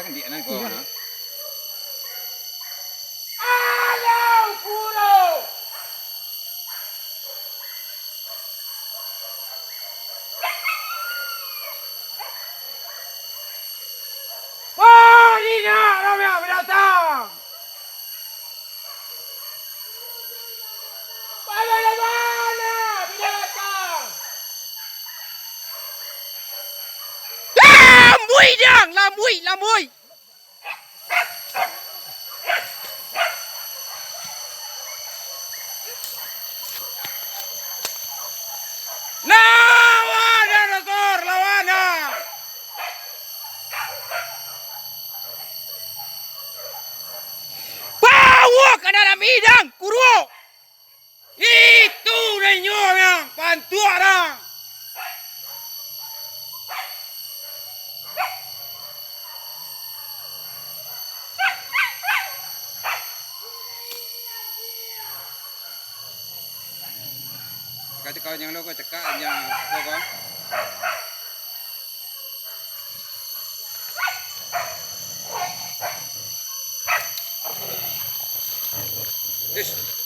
kan dia nan ko na. Alam puro. Marina, Romeo, binatang! Pala-labana! Binatang! Mui dang, la mui. Lawan, dinosaur, lawana! Bawa ke dalam hidang, kuro. Itu ninyo yang pantuarang! Cakap yang lo ko cakap yang ko. Yes.